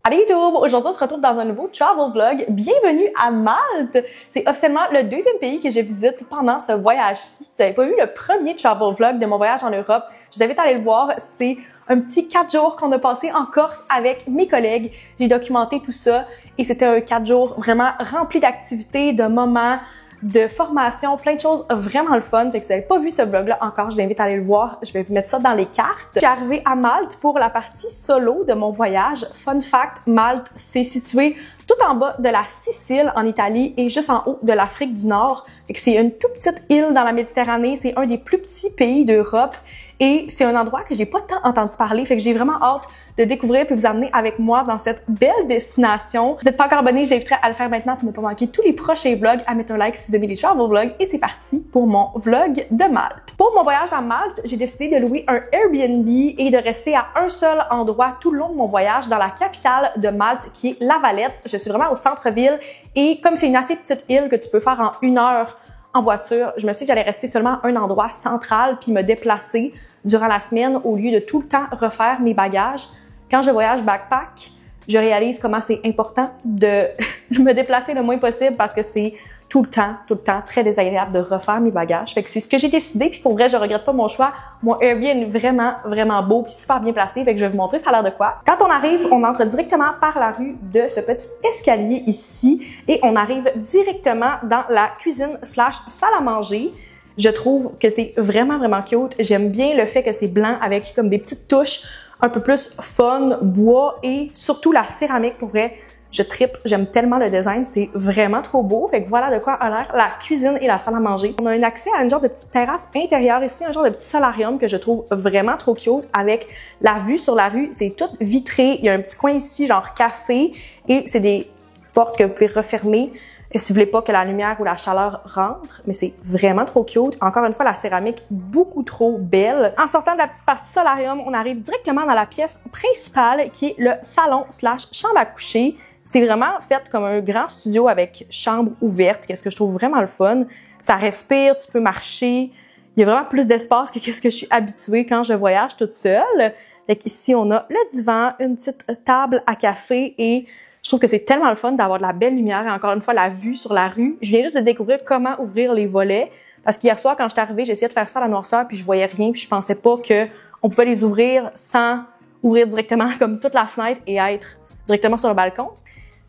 Allez YouTube! Aujourd'hui, on se retrouve dans un nouveau travel vlog. Bienvenue à Malte! C'est officiellement le deuxième pays que je visite pendant ce voyage-ci. Si vous n'avez pas vu le premier travel vlog de mon voyage en Europe, je vous invite à aller le voir. C'est un petit 4 jours qu'on a passé en Corse avec mes collègues. J'ai documenté tout ça et c'était un 4 jours vraiment rempli d'activités, de moments, de formation, plein de choses vraiment le fun. Fait que si vous n'avez pas vu ce vlog-là encore, je vous invite à aller le voir. Je vais vous mettre ça dans les cartes. Je suis arrivée à Malte pour la partie solo de mon voyage. Fun fact, Malte, c'est situé tout en bas de la Sicile en Italie et juste en haut de l'Afrique du Nord. Fait que c'est une toute petite île dans la Méditerranée. C'est un des plus petits pays d'Europe. Et c'est un endroit que j'ai pas tant entendu parler, fait que j'ai vraiment hâte de découvrir puis vous amener avec moi dans cette belle destination. Si vous n'êtes pas encore abonné, j'inviterai à le faire maintenant pour ne pas manquer tous les prochains vlogs, à mettre un like si vous aimez les travel vlogs. Et c'est parti pour mon vlog de Malte. Pour mon voyage à Malte, j'ai décidé de louer un Airbnb et de rester à un seul endroit tout le long de mon voyage dans la capitale de Malte qui est La Valette. Je suis vraiment au centre-ville et comme c'est une assez petite île que tu peux faire en 1 heure en voiture, je me suis dit que j'allais rester seulement à un endroit central puis me déplacer durant la semaine au lieu de tout le temps refaire mes bagages. Quand je voyage backpack, je réalise comment c'est important de me déplacer le moins possible parce que c'est tout le temps très désagréable de refaire mes bagages. Fait que c'est ce que j'ai décidé puis pour vrai, je regrette pas mon choix. Mon Airbnb est vraiment beau puis super bien placé. Fait que je vais vous montrer ça a l'air de quoi. Quand on arrive, on entre directement par la rue de ce petit escalier ici et on arrive directement dans la cuisine / salle à manger. Je trouve que c'est vraiment cute. J'aime bien le fait que c'est blanc avec comme des petites touches un peu plus fun, bois et surtout la céramique pour vrai. Je trippe, j'aime tellement le design, c'est vraiment trop beau. Fait que voilà de quoi a l'air la cuisine et la salle à manger. On a un accès à une genre de petite terrasse intérieure ici, un genre de petit solarium que je trouve vraiment trop cute avec la vue sur la rue. C'est tout vitré. Il y a un petit coin ici genre café et c'est des portes que vous pouvez refermer si vous voulez pas que la lumière ou la chaleur rentre, mais c'est vraiment trop cute. Encore une fois, la céramique beaucoup trop belle. En sortant de la petite partie solarium, on arrive directement dans la pièce principale qui est le salon / chambre à coucher. C'est vraiment fait comme un grand studio avec chambre ouverte, qu'est-ce que je trouve vraiment le fun. Ça respire, tu peux marcher. Il y a vraiment plus d'espace que qu'est-ce que je suis habituée quand je voyage toute seule. Fait qu'ici, on a le divan, une petite table à café et je trouve que c'est tellement le fun d'avoir de la belle lumière et encore une fois, la vue sur la rue. Je viens juste de découvrir comment ouvrir les volets parce qu'hier soir, quand je suis arrivée, j'ai essayé de faire ça à la noirceur puis je voyais rien puis je pensais pas qu'on pouvait les ouvrir sans ouvrir directement comme toute la fenêtre et être directement sur le balcon.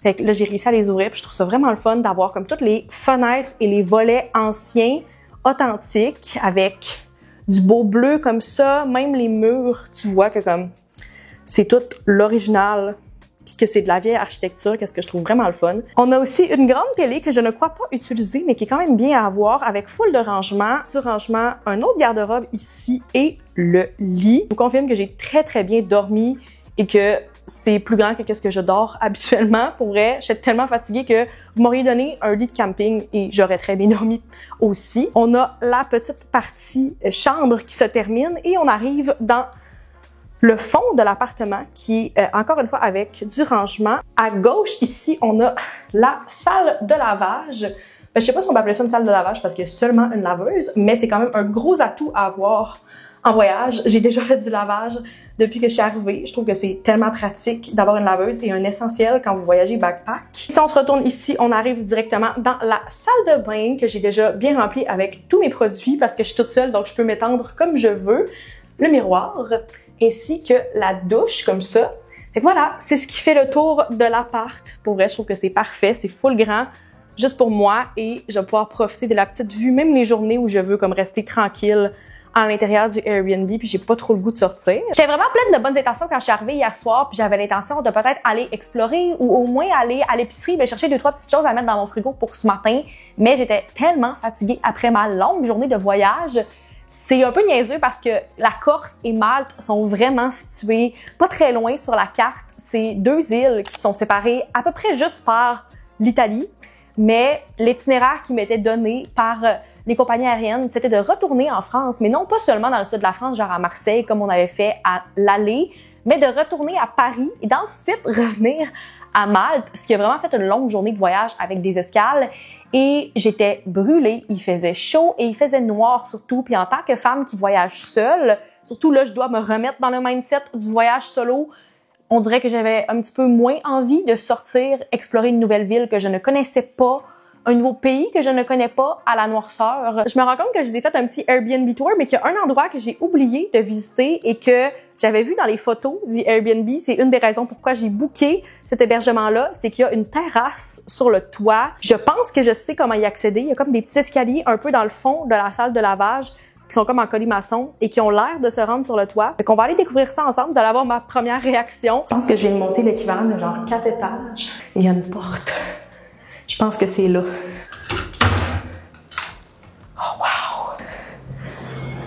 Fait que là, j'ai réussi à les ouvrir puis je trouve ça vraiment le fun d'avoir comme toutes les fenêtres et les volets anciens, authentiques, avec du beau bleu comme ça. Même les murs, tu vois que comme c'est tout l'original puis que c'est de la vieille architecture, qu'est-ce que je trouve vraiment le fun. On a aussi une grande télé que je ne crois pas utiliser, mais qui est quand même bien à avoir, avec full de rangement. Du rangement, un autre garde-robe ici et le lit. Je vous confirme que j'ai très bien dormi et que c'est plus grand que ce que je dors habituellement. Pour vrai, je suis tellement fatiguée que vous m'auriez donné un lit de camping et j'aurais très bien dormi aussi. On a la petite partie chambre qui se termine et on arrive dans le fond de l'appartement qui est encore une fois avec du rangement. À gauche ici, on a la salle de lavage. Je sais pas si on peut appeler ça une salle de lavage parce qu'il y a seulement une laveuse, mais c'est quand même un gros atout à avoir en voyage. J'ai déjà fait du lavage depuis que je suis arrivée. Je trouve que c'est tellement pratique d'avoir une laveuse et un essentiel quand vous voyagez backpack. Si on se retourne ici, on arrive directement dans la salle de bain que j'ai déjà bien remplie avec tous mes produits parce que je suis toute seule, donc je peux m'étendre comme je veux. Le miroir, ainsi que la douche, comme ça. Fait que voilà, c'est ce qui fait le tour de l'appart. Pour vrai, je trouve que c'est parfait, c'est full grand, juste pour moi, et je vais pouvoir profiter de la petite vue, même les journées où je veux comme rester tranquille à l'intérieur du Airbnb, puis j'ai pas trop le goût de sortir. J'étais vraiment pleine de bonnes intentions quand je suis arrivée hier soir, puis j'avais l'intention de peut-être aller explorer ou au moins aller à l'épicerie, me chercher 2-3 petites choses à mettre dans mon frigo pour ce matin, mais j'étais tellement fatiguée après ma longue journée de voyage. C'est un peu niaiseux parce que la Corse et Malte sont vraiment situées pas très loin sur la carte. C'est 2 îles qui sont séparées à peu près juste par l'Italie, mais l'itinéraire qui m'était donné par les compagnies aériennes, c'était de retourner en France, mais non pas seulement dans le sud de la France, genre à Marseille, comme on avait fait à l'aller, mais de retourner à Paris et d'ensuite revenir à Malte, ce qui a vraiment fait une longue journée de voyage avec des escales. Et j'étais brûlée, il faisait chaud et il faisait noir surtout. Puis en tant que femme qui voyage seule, surtout là, je dois me remettre dans le mindset du voyage solo. On dirait que j'avais un petit peu moins envie de sortir, explorer une nouvelle ville que je ne connaissais pas, un nouveau pays que je ne connais pas à la noirceur. Je me rends compte que je vous ai fait un petit Airbnb tour, mais qu'il y a un endroit que j'ai oublié de visiter et que j'avais vu dans les photos du Airbnb. C'est une des raisons pourquoi j'ai booké cet hébergement-là, c'est qu'il y a une terrasse sur le toit. Je pense que je sais comment y accéder. Il y a comme des petits escaliers un peu dans le fond de la salle de lavage qui sont comme en colimaçon et qui ont l'air de se rendre sur le toit. Fait qu'on va aller découvrir ça ensemble. Vous allez avoir ma première réaction. Je pense que je viens de monter l'équivalent de genre 4 étages. Et il y a une porte. Je pense que c'est là. Oh wow!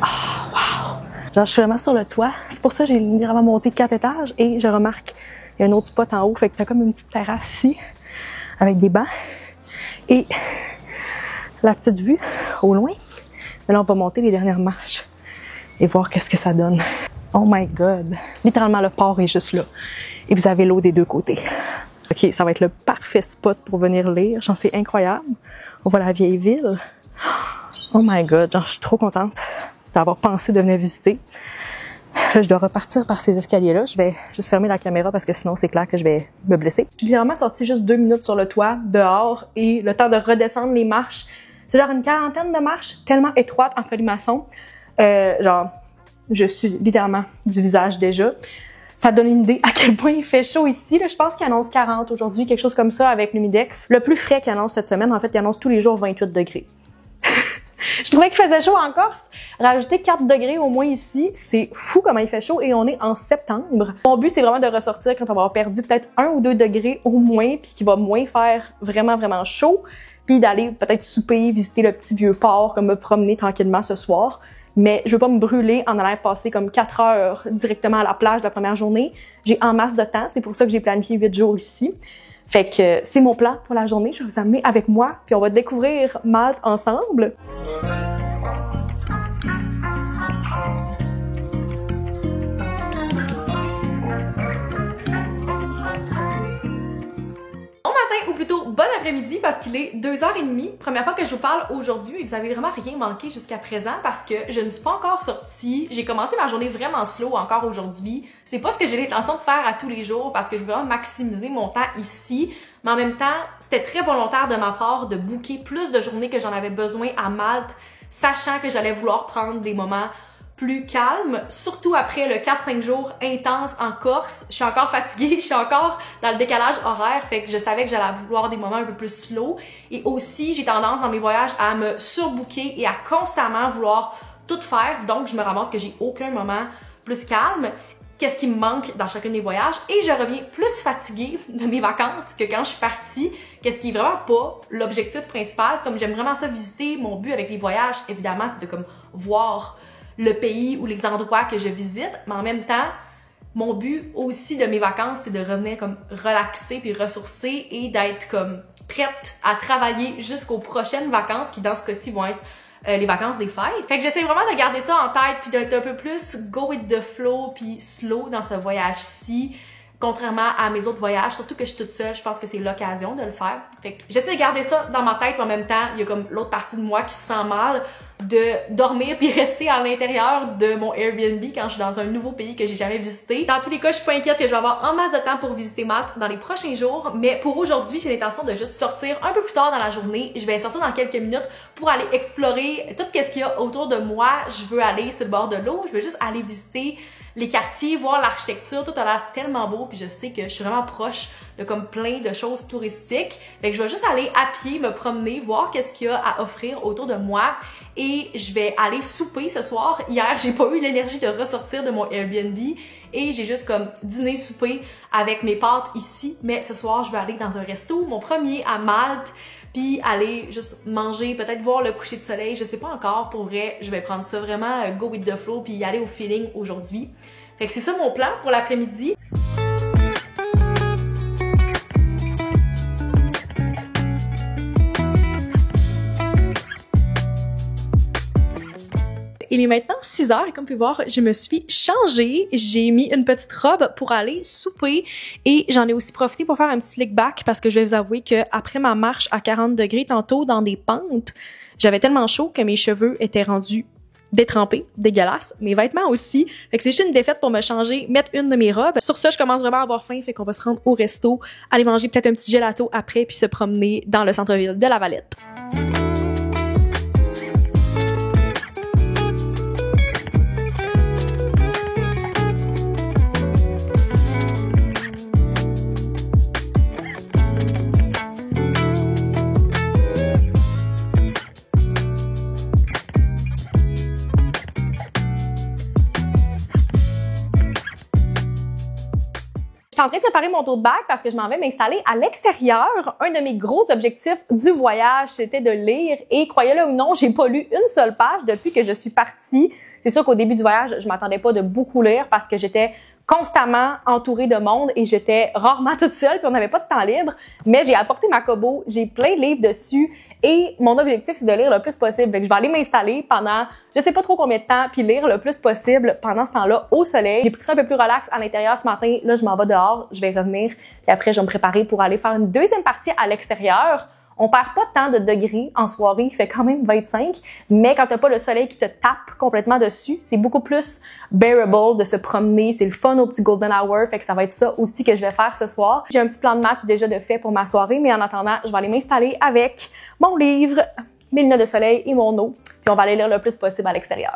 Oh wow! Genre, je suis vraiment sur le toit. C'est pour ça que j'ai littéralement monté 4 étages et je remarque il y a un autre spot en haut. Fait que t'as comme une petite terrasse ici avec des bancs et la petite vue au loin. Mais là, on va monter les dernières marches et voir qu'est-ce que ça donne. Oh my God! Littéralement, le port est juste là. Et vous avez l'eau des deux côtés. OK, ça va être le parfait spot pour venir lire. Genre, c'est incroyable. On voit la vieille ville. Oh my God! Genre, je suis trop contente d'avoir pensé de venir visiter. Là, je dois repartir par ces escaliers-là. Je vais juste fermer la caméra parce que sinon, c'est clair que je vais me blesser. Je suis vraiment sortie juste 2 minutes sur le toit, dehors, et le temps de redescendre les marches. C'est genre une quarantaine de marches tellement étroites en colimaçon. Genre, je suis littéralement du visage déjà. Ça donne une idée à quel point il fait chaud ici. Là, je pense qu'il annonce 40 aujourd'hui, quelque chose comme ça avec l'humidex. Le plus frais qu'il annonce cette semaine, en fait, il annonce tous les jours 28 degrés. Je trouvais qu'il faisait chaud en Corse. Rajouter 4 degrés au moins ici, c'est fou comment il fait chaud et on est en septembre. Mon but, c'est vraiment de ressortir quand on va avoir perdu peut-être 1 ou 2 degrés au moins, puis qu'il va moins faire vraiment, vraiment chaud, puis d'aller peut-être souper, visiter le petit vieux port, comme me promener tranquillement ce soir. Mais je veux pas me brûler en allant passer comme 4 heures directement à la plage la première journée. J'ai en masse de temps, c'est pour ça que j'ai planifié 8 jours ici. Fait que c'est mon plan pour la journée, je vais vous amener avec moi, puis on va découvrir Malte ensemble. Bon matin, ou plutôt bon après-midi, parce qu'il est 2h30. Première fois que je vous parle aujourd'hui et vous avez vraiment rien manqué jusqu'à présent parce que je ne suis pas encore sortie. J'ai commencé ma journée vraiment slow encore aujourd'hui. C'est pas ce que j'ai l'intention de faire à tous les jours parce que je veux vraiment maximiser mon temps ici. Mais en même temps, c'était très volontaire de ma part de booker plus de journées que j'en avais besoin à Malte, sachant que j'allais vouloir prendre des moments plus calme, surtout après le 4-5 jours intense en Corse. Je suis encore fatiguée, je suis encore dans le décalage horaire, fait que je savais que j'allais vouloir des moments un peu plus slow. Et aussi, j'ai tendance dans mes voyages à me surbooker et à constamment vouloir tout faire, donc je me ramasse que j'ai aucun moment plus calme. Qu'est-ce qui me manque dans chacun de mes voyages? Et je reviens plus fatiguée de mes vacances que quand je suis partie, qu'est-ce qui est vraiment pas l'objectif principal. Comme j'aime vraiment ça visiter, mon but avec les voyages, évidemment, c'est de comme voir le pays ou les endroits que je visite, mais en même temps, mon but aussi de mes vacances, c'est de revenir comme relaxer puis ressourcer et d'être comme prête à travailler jusqu'aux prochaines vacances qui, dans ce cas-ci, vont être les vacances des fêtes. Fait que j'essaie vraiment de garder ça en tête puis d'être un peu plus go with the flow puis slow dans ce voyage-ci. Contrairement à mes autres voyages, surtout que je suis toute seule, je pense que c'est l'occasion de le faire. Fait que j'essaie de garder ça dans ma tête, mais en même temps, il y a comme l'autre partie de moi qui se sent mal de dormir puis rester à l'intérieur de mon Airbnb quand je suis dans un nouveau pays que j'ai jamais visité. Dans tous les cas, je suis pas inquiète que je vais avoir en masse de temps pour visiter Malte dans les prochains jours, mais pour aujourd'hui, j'ai l'intention de juste sortir un peu plus tard dans la journée. Je vais sortir dans quelques minutes pour aller explorer tout ce qu'il y a autour de moi. Je veux aller sur le bord de l'eau, je veux juste aller visiter les quartiers, voir l'architecture, tout a l'air tellement beau, puis je sais que je suis vraiment proche de comme plein de choses touristiques. Fait que je vais juste aller à pied, me promener, voir qu'est-ce qu'il y a à offrir autour de moi et je vais aller souper ce soir. Hier, j'ai pas eu l'énergie de ressortir de mon Airbnb et j'ai juste comme dîné, souper avec mes pâtes ici, mais ce soir, je vais aller dans un resto, mon premier à Malte, puis aller juste manger, peut-être voir le coucher de soleil, je sais pas encore, pour vrai, je vais prendre ça vraiment go with the flow puis y aller au feeling aujourd'hui. Fait que c'est ça mon plan pour l'après-midi. il est maintenant 6 heures et comme vous pouvez voir, je me suis changée. J'ai mis une petite robe pour aller souper et j'en ai aussi profité pour faire un petit slick back parce que je vais vous avouer que après ma marche à 40 degrés tantôt dans des pentes, j'avais tellement chaud que mes cheveux étaient rendus détrempés, dégueulasses, mes vêtements aussi. Fait que c'est juste une défaite pour me changer, mettre une de mes robes. Sur ça, je commence vraiment à avoir faim, fait qu'on va se rendre au resto, aller manger peut-être un petit gelato après puis se promener dans le centre-ville de La Valette. Je suis en train de préparer mon tote bag parce que je m'en vais m'installer à l'extérieur. Un de mes gros objectifs du voyage, c'était de lire et croyez-le ou non, j'ai pas lu une seule page depuis que je suis partie. C'est sûr qu'au début du voyage, je m'attendais pas de beaucoup lire parce que j'étais constamment entourée de monde et j'étais rarement toute seule puis on n'avait pas de temps libre. Mais j'ai apporté ma Kobo, j'ai plein de livres dessus et mon objectif, c'est de lire le plus possible. Donc, je vais aller m'installer pendant je sais pas trop combien de temps puis lire le plus possible pendant ce temps-là au soleil. J'ai pris ça un peu plus relax à l'intérieur ce matin. Là, je m'en vais dehors, je vais revenir puis après, je vais me préparer pour aller faire une deuxième partie à l'extérieur. On perd pas tant de degrés en soirée, il fait quand même 25, mais quand t'as pas le soleil qui te tape complètement dessus, c'est beaucoup plus bearable de se promener, c'est le fun au petit golden hour, fait que ça va être ça aussi que je vais faire ce soir. J'ai un petit plan de match déjà de fait pour ma soirée, mais en attendant, je vais aller m'installer avec mon livre, mes lunettes de soleil et mon eau, puis on va aller lire le plus possible à l'extérieur.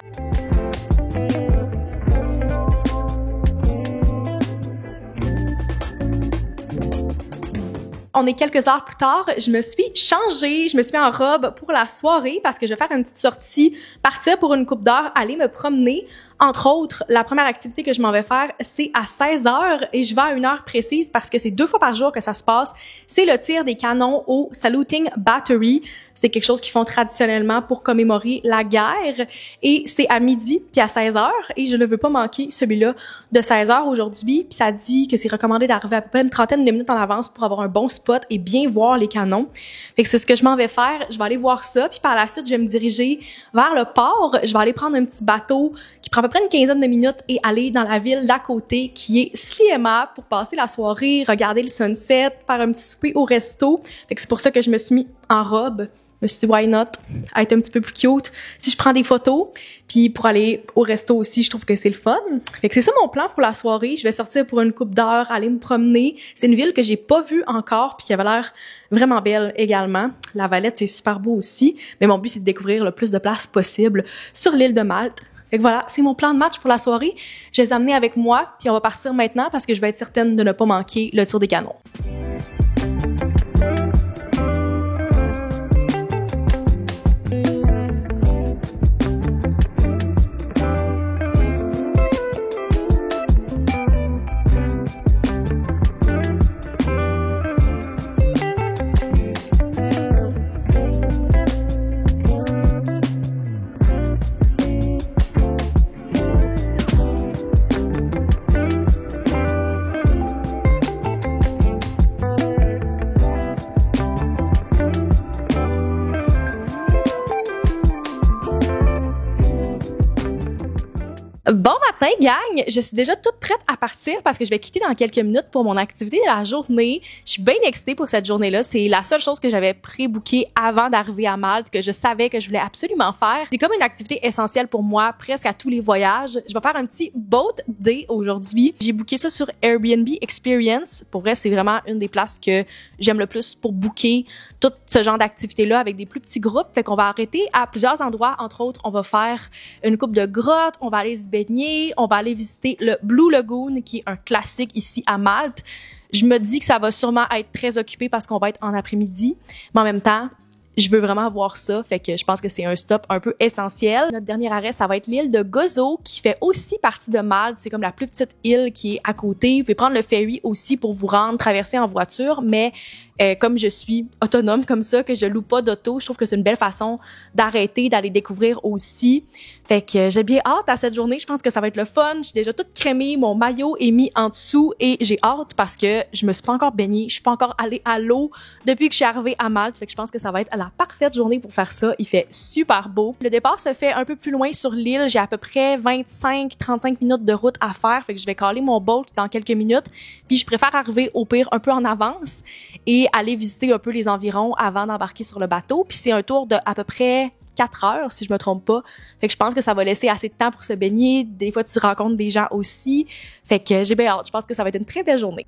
On est quelques heures plus tard, je me suis changée, je me suis mis en robe pour la soirée parce que je vais faire une petite sortie, partir pour une couple d'heures, aller me promener. Entre autres, la première activité que je m'en vais faire, c'est à 16h et je vais à une heure précise parce que c'est 2 fois par jour que ça se passe. C'est le tir des canons au Saluting Battery. C'est quelque chose qu'ils font traditionnellement pour commémorer la guerre et c'est à midi puis à 16h et je ne veux pas manquer celui-là de 16h aujourd'hui. Puis ça dit que c'est recommandé d'arriver à peu près une trentaine de minutes en avance pour avoir un bon spot et bien voir les canons. Fait que c'est ce que je m'en vais faire. Je vais aller voir ça puis par la suite, je vais me diriger vers le port. Je vais aller prendre un petit bateau qui prend à peu près une quinzaine de minutes et aller dans la ville d'à côté qui est Sliema pour passer la soirée, regarder le sunset, faire un petit souper au resto. Fait que c'est pour ça que je me suis mis en robe. Je me suis dit, why not? Être un petit peu plus cute. Si je prends des photos, puis pour aller au resto aussi, je trouve que c'est le fun. Fait que c'est ça mon plan pour la soirée. Je vais sortir pour une couple d'heures, aller me promener. C'est une ville que j'ai pas vue encore, puis qui avait l'air vraiment belle également. La Valette, c'est super beau aussi. Mais mon but, c'est de découvrir le plus de places possible sur l'île de Malte. Fait que voilà, c'est mon plan de match pour la soirée. Je vais les amener avec moi, puis on va partir maintenant parce que je vais être certaine de ne pas manquer le tir des canons. Bon matin, gang! Je suis déjà toute prête à partir parce que je vais quitter dans quelques minutes pour mon activité de la journée. Je suis bien excitée pour cette journée-là. C'est la seule chose que j'avais pré-bookée avant d'arriver à Malte, que je savais que je voulais absolument faire. C'est comme une activité essentielle pour moi, presque à tous les voyages. Je vais faire un petit boat day aujourd'hui. J'ai booké ça sur Airbnb Experience. Pour vrai, c'est vraiment une des places que j'aime le plus pour booker tout ce genre d'activité-là avec des plus petits groupes. Fait qu'on va arrêter à plusieurs endroits. Entre autres, on va faire une coupe de grottes, on va aller se baigner, on va aller visiter le Blue Lagoon, qui est un classique ici à Malte. Je me dis que ça va sûrement être très occupé parce qu'on va être en après-midi, mais en même temps, je veux vraiment voir ça, fait que je pense que c'est un stop un peu essentiel. Notre dernier arrêt, ça va être l'île de Gozo, qui fait aussi partie de Malte. C'est comme la plus petite île qui est à côté. Vous pouvez prendre le ferry aussi pour vous rendre, traverser en voiture, mais comme je suis autonome comme ça, que je loue pas d'auto, je trouve que c'est une belle façon d'arrêter, d'aller découvrir aussi. Fait que j'ai bien hâte à cette journée. Je pense que ça va être le fun. Je suis déjà toute crémée, mon maillot est mis en dessous et j'ai hâte parce que je me suis pas encore baignée, je suis pas encore allée à l'eau depuis que je suis arrivée à Malte. Fait que je pense que ça va être la parfaite journée pour faire ça. Il fait super beau. Le départ se fait un peu plus loin sur l'île. J'ai à peu près 25-35 minutes de route à faire. Fait que je vais caler mon boat dans quelques minutes. Puis je préfère arriver au pire un peu en avance et aller visiter un peu les environs avant d'embarquer sur le bateau. Puis c'est un tour de à peu près 4 heures, si je me trompe pas. Fait que je pense que ça va laisser assez de temps pour se baigner. Des fois, tu rencontres des gens aussi. Fait que j'ai bien hâte. Je pense que ça va être une très belle journée.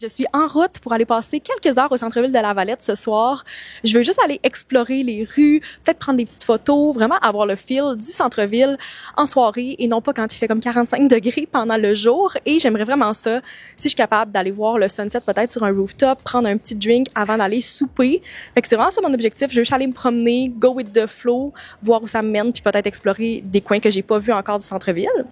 Je suis en route pour aller passer quelques heures au centre-ville de La Valette ce soir. Je veux juste aller explorer les rues, peut-être prendre des petites photos, vraiment avoir le feel du centre-ville en soirée et non pas quand il fait comme 45 degrés pendant le jour. Et j'aimerais vraiment ça, si je suis capable d'aller voir le sunset peut-être sur un rooftop, prendre un petit drink avant d'aller souper. Fait que c'est vraiment ça mon objectif. Je veux juste aller me promener, go with the flow, voir où ça me mène, puis peut-être explorer des coins que j'ai pas vus encore du centre-ville.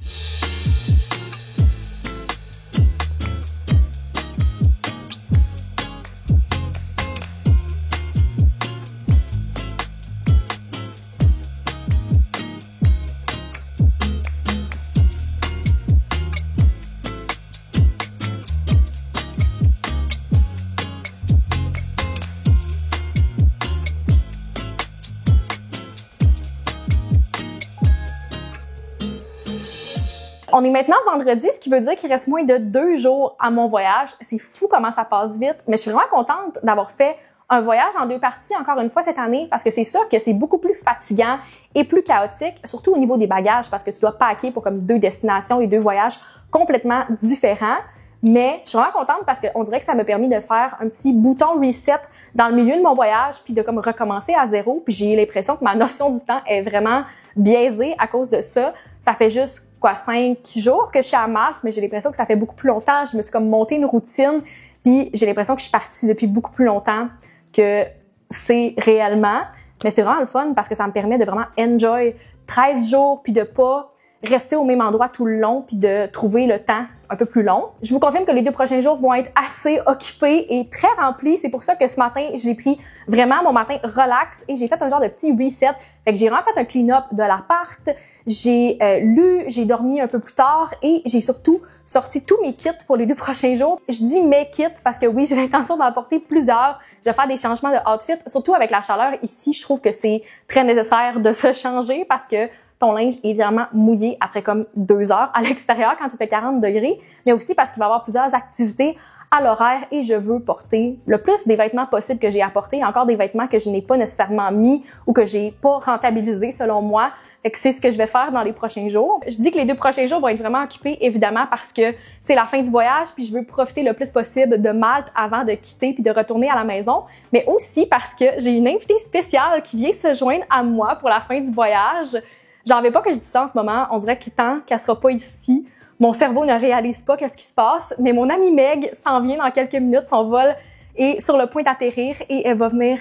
On est maintenant vendredi, ce qui veut dire qu'il reste moins de 2 jours à mon voyage. C'est fou comment ça passe vite, mais je suis vraiment contente d'avoir fait un voyage en 2 parties encore une fois cette année parce que c'est sûr que c'est beaucoup plus fatigant et plus chaotique, surtout au niveau des bagages parce que tu dois packer pour comme 2 destinations et 2 voyages complètement différents. Mais je suis vraiment contente parce qu'on dirait que ça m'a permis de faire un petit bouton reset dans le milieu de mon voyage puis de comme recommencer à zéro. Puis j'ai l'impression que ma notion du temps est vraiment biaisée à cause de ça. Ça fait juste 5 jours que je suis à Malte, mais j'ai l'impression que ça fait beaucoup plus longtemps. Je me suis comme monté une routine puis j'ai l'impression que je suis partie depuis beaucoup plus longtemps que c'est réellement. Mais c'est vraiment le fun parce que ça me permet de vraiment enjoy 13 jours puis de pas rester au même endroit tout le long puis de trouver le temps un peu plus long. Je vous confirme que les 2 prochains jours vont être assez occupés et très remplis. C'est pour ça que ce matin, j'ai pris vraiment mon matin relax et j'ai fait un genre de petit reset. Fait que j'ai vraiment fait un clean-up de l'appart. J'ai lu, j'ai dormi un peu plus tard et j'ai surtout sorti tous mes kits pour les 2 prochains jours. Je dis mes kits parce que oui, j'ai l'intention d'en porter plusieurs. Je vais faire des changements de outfit, surtout avec la chaleur ici. Je trouve que c'est très nécessaire de se changer parce que ton linge est évidemment mouillé après comme 2 heures à l'extérieur quand il fait 40 degrés, mais aussi parce qu'il va y avoir plusieurs activités à l'horaire et je veux porter le plus des vêtements possible que j'ai apportés, encore des vêtements que je n'ai pas nécessairement mis ou que j'ai pas rentabilisés selon moi. Fait que c'est ce que je vais faire dans les prochains jours. Je dis que les 2 prochains jours vont être vraiment occupés, évidemment, parce que c'est la fin du voyage puis je veux profiter le plus possible de Malte avant de quitter puis de retourner à la maison, mais aussi parce que j'ai une invitée spéciale qui vient se joindre à moi pour la fin du voyage. J'en veux pas que je dise ça en ce moment. On dirait que tant qu'elle sera pas ici, mon cerveau ne réalise pas qu'est-ce qui se passe. Mais mon amie Meg s'en vient dans quelques minutes. Son vol est sur le point d'atterrir et elle va venir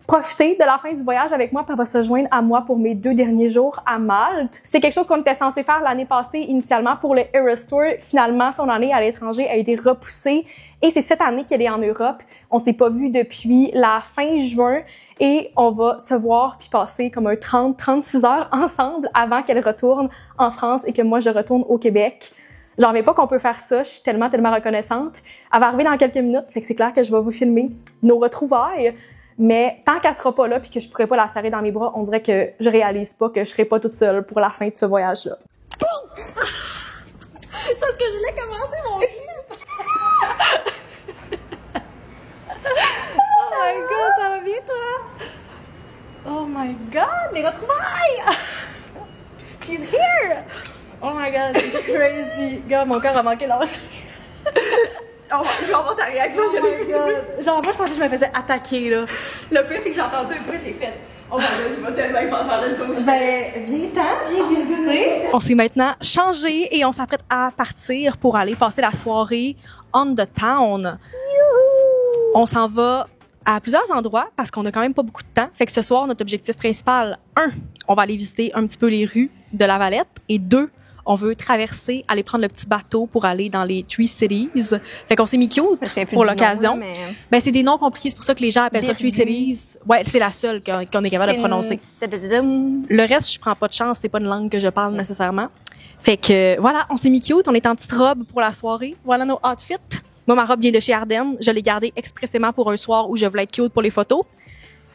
profiter de la fin du voyage avec moi puis elle va se joindre à moi pour mes 2 derniers jours à Malte. C'est quelque chose qu'on était censé faire l'année passée initialement pour le Eras Tour. Finalement, son année à l'étranger a été repoussée et c'est cette année qu'elle est en Europe. On s'est pas vu depuis la fin juin et on va se voir puis passer comme un 30-36 heures ensemble avant qu'elle retourne en France et que moi je retourne au Québec. J'en reviens pas qu'on peut faire ça, je suis tellement reconnaissante. Elle va arriver dans quelques minutes, fait que c'est clair que je vais vous filmer nos retrouvailles. Mais tant qu'elle sera pas là puis que je pourrais pas la serrer dans mes bras, on dirait que je réalise pas que je serai pas toute seule pour la fin de ce voyage-là. C'est parce que je voulais commencer mon film. Oh my God, ça va bien toi? Oh vas-y. Gars, mon cœur a manqué lâche. Je vais avoir ta réaction, Oh my God. Genre, moi, je pensais que je me faisais attaquer, là. Le pire, c'est que j'ai entendu après, j'ai fait. Oh my God, je vais tellement faire le saut. Ben, viens visiter. On s'est maintenant changé et on s'apprête à partir pour aller passer la soirée on the town. On s'en va à plusieurs endroits parce qu'on a quand même pas beaucoup de temps. Fait que ce soir, notre objectif principal, 1, on va aller visiter un petit peu les rues de La Valette et 2, on veut traverser, aller prendre le petit bateau pour aller dans les Three Cities. Fait qu'on s'est mis cute pour l'occasion. Ben, c'est des noms compliqués, c'est pour ça que les gens appellent ça Three Cities. Ouais, c'est la seule qu'on est capable de prononcer. Le reste, je prends pas de chance, c'est pas une langue que je parle nécessairement. Fait que, voilà, on s'est mis cute, on est en petite robe pour la soirée. Voilà nos outfits. Moi, ma robe vient de chez Ardennes. Je l'ai gardée expressément pour un soir où je voulais être cute pour les photos.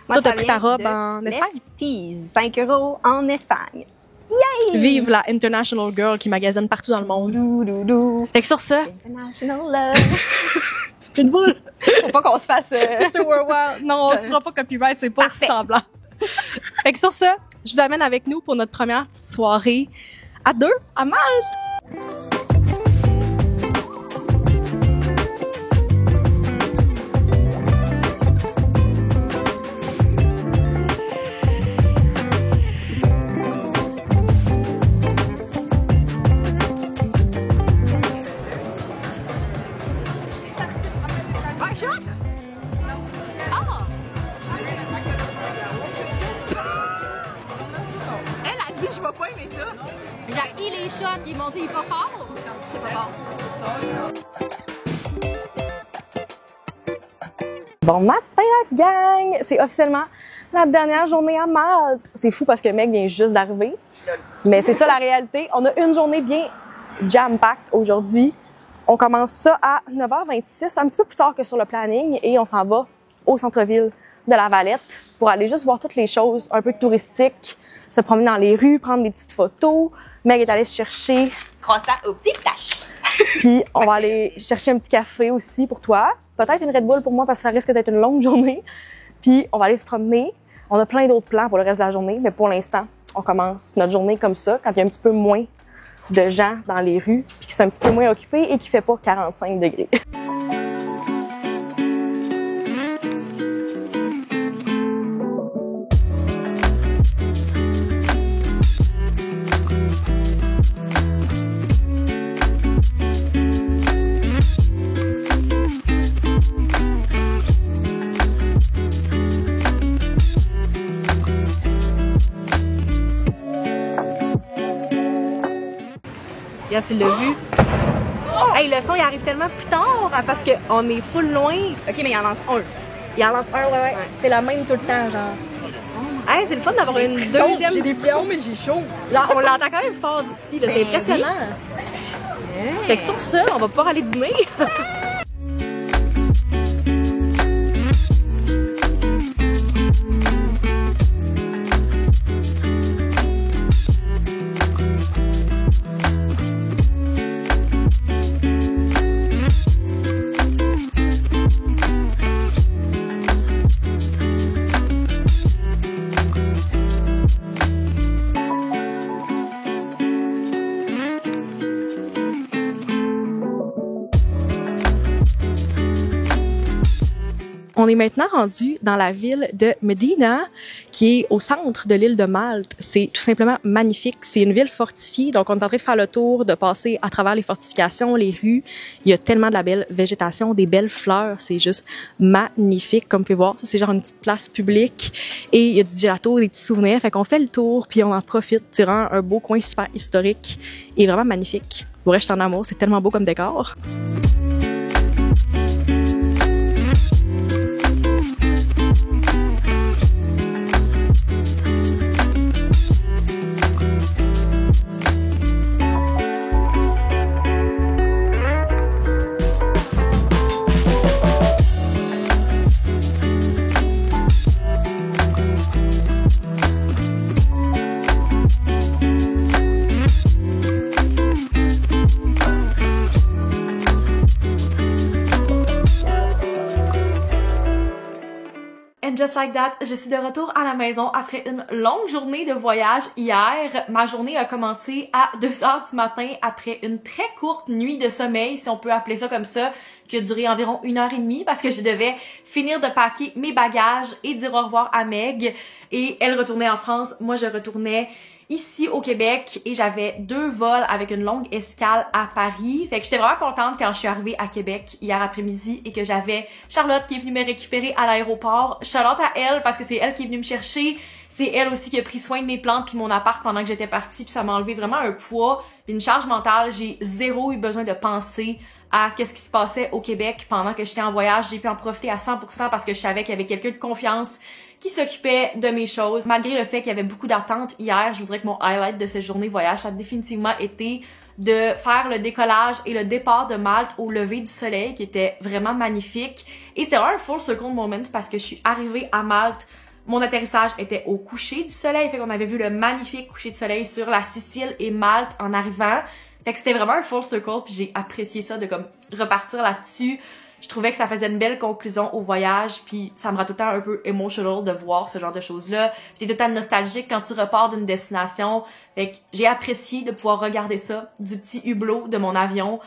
Toi, t'as pris ta robe en Espagne? 5 € en Espagne. Yay! Vive la International Girl qui magasine partout dans le monde. Fait que sur ça... International love. Pitbull. Faut pas qu'on se fasse... Non, on se fera pas copyright, c'est pas semblant. Fait que sur ça, je vous amène avec nous pour notre première petite soirée à 2 à Malte. Ils m'ont dit, il est pas fort. C'est pas fort. Bon matin, la gang! C'est officiellement la dernière journée à Malte. C'est fou parce que Meg vient juste d'arriver. Mais c'est ça la réalité. On a une journée bien jam-packed aujourd'hui. On commence ça à 9h26, un petit peu plus tard que sur le planning, et on s'en va au centre-ville de La Valette pour aller juste voir toutes les choses un peu touristiques, se promener dans les rues, prendre des petites photos. Meg est allée se chercher croissant aux pistaches. Puis on va aller chercher un petit café aussi pour toi. Peut-être une Red Bull pour moi parce que ça risque d'être une longue journée. Puis on va aller se promener. On a plein d'autres plans pour le reste de la journée, mais pour l'instant, on commence notre journée comme ça, quand il y a un petit peu moins de gens dans les rues, puis que c'est un petit peu moins occupé et qu'il fait pas 45 degrés. Regarde, tu l'as vu. Oh! Hey, le son, il arrive tellement plus tard parce qu'on est full loin. OK, mais il en lance un. Il en lance un, ouais. C'est la même tout le temps, genre. Hey, c'est le fun d'avoir une deuxième J'ai des frissons, mais j'ai chaud. Là, on l'entend quand même fort d'ici, là. C'est impressionnant. Oui. Fait que sur ça, on va pouvoir aller dîner. On est maintenant rendu dans la ville de Medina, qui est au centre de l'île de Malte. C'est tout simplement magnifique. C'est une ville fortifiée, donc on est en train de faire le tour, de passer à travers les fortifications, les rues. Il y a tellement de la belle végétation, des belles fleurs. C'est juste magnifique, comme vous pouvez voir. C'est genre une petite place publique et il y a du gelato, des petits souvenirs. Fait qu'on fait le tour puis on en profite. C'est vraiment un beau coin super historique et vraiment magnifique. Pour vrai, je suis en amour. C'est tellement beau comme décor. just like that, je suis de retour à la maison après une longue journée de voyage hier. Ma journée a commencé à 2h du matin après une très courte nuit de sommeil, si on peut appeler ça comme ça, qui a duré environ 1h30 parce que je devais finir de packer mes bagages et dire au revoir à Meg. Et elle retournait en France, moi je retournais ici au Québec et j'avais 2 vols avec une longue escale à Paris. Fait que j'étais vraiment contente quand je suis arrivée à Québec hier après-midi et que j'avais Charlotte qui est venue me récupérer à l'aéroport. Charlotte à elle parce que c'est elle qui est venue me chercher. C'est elle aussi qui a pris soin de mes plantes puis mon appart pendant que j'étais partie puis ça m'a enlevé vraiment un poids puis une charge mentale. J'ai zéro eu besoin de penser à qu'est-ce qui se passait au Québec pendant que j'étais en voyage. J'ai pu en profiter à 100% parce que je savais qu'il y avait quelqu'un de confiance qui s'occupait de mes choses. Malgré le fait qu'il y avait beaucoup d'attentes hier, je vous dirais que mon highlight de cette journée voyage, ça a définitivement été de faire le décollage et le départ de Malte au lever du soleil, qui était vraiment magnifique. Et c'était vraiment un full circle moment parce que je suis arrivée à Malte. Mon atterrissage était au coucher du soleil, fait qu'on avait vu le magnifique coucher de soleil sur la Sicile et Malte en arrivant. Fait que c'était vraiment un full circle, puis j'ai apprécié ça de comme repartir là-dessus. Je trouvais que ça faisait une belle conclusion au voyage, puis ça me rend tout le temps un peu emotional de voir ce genre de choses-là. Puis t'es tout le temps nostalgique quand tu repars d'une destination. Fait que j'ai apprécié de pouvoir regarder ça du petit hublot de mon avion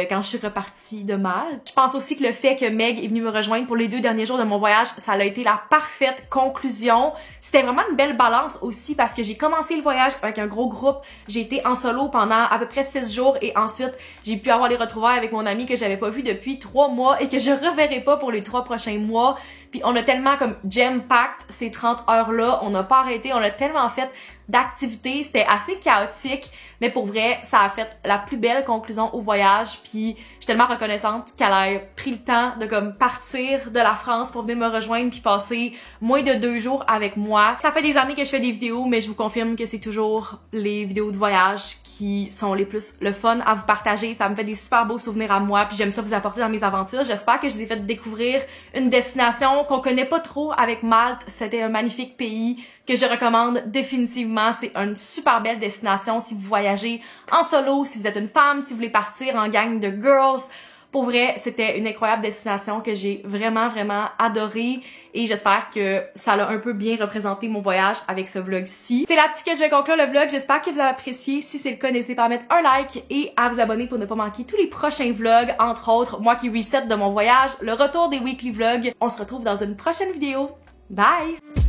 quand je suis repartie de Malte. Je pense aussi que le fait que Meg est venue me rejoindre pour les 2 derniers jours de mon voyage, ça a été la parfaite conclusion. C'était vraiment une belle balance aussi parce que j'ai commencé le voyage avec un gros groupe. J'ai été en solo pendant à peu près 6 jours et ensuite j'ai pu avoir les retrouvailles avec mon ami que j'avais pas vu depuis 3 mois et que je reverrai pas pour les 3 prochains mois. Puis on a tellement comme jam-packed ces 30 heures-là, on n'a pas arrêté, on a tellement fait d'activités, c'était assez chaotique, mais pour vrai, ça a fait la plus belle conclusion au voyage, puis je suis tellement reconnaissante qu'elle ait pris le temps de comme partir de la France pour venir me rejoindre puis passer moins de 2 jours avec moi. Ça fait des années que je fais des vidéos, mais je vous confirme que c'est toujours les vidéos de voyage qui sont les plus le fun à vous partager. Ça me fait des super beaux souvenirs à moi, puis j'aime ça vous apporter dans mes aventures. J'espère que je vous ai fait découvrir une destination qu'on connaît pas trop avec Malte. C'était un magnifique pays que je recommande définitivement. C'est une super belle destination si vous voyagez en solo, si vous êtes une femme, si vous voulez partir en gang de girls. Pour vrai, c'était une incroyable destination que j'ai vraiment, vraiment adorée et j'espère que ça a un peu bien représenté mon voyage avec ce vlog-ci. C'est là-dessus que je vais conclure le vlog. J'espère que vous avez apprécié. Si c'est le cas, n'hésitez pas à mettre un like et à vous abonner pour ne pas manquer tous les prochains vlogs, entre autres, moi qui reset de mon voyage, le retour des weekly vlogs. On se retrouve dans une prochaine vidéo. Bye!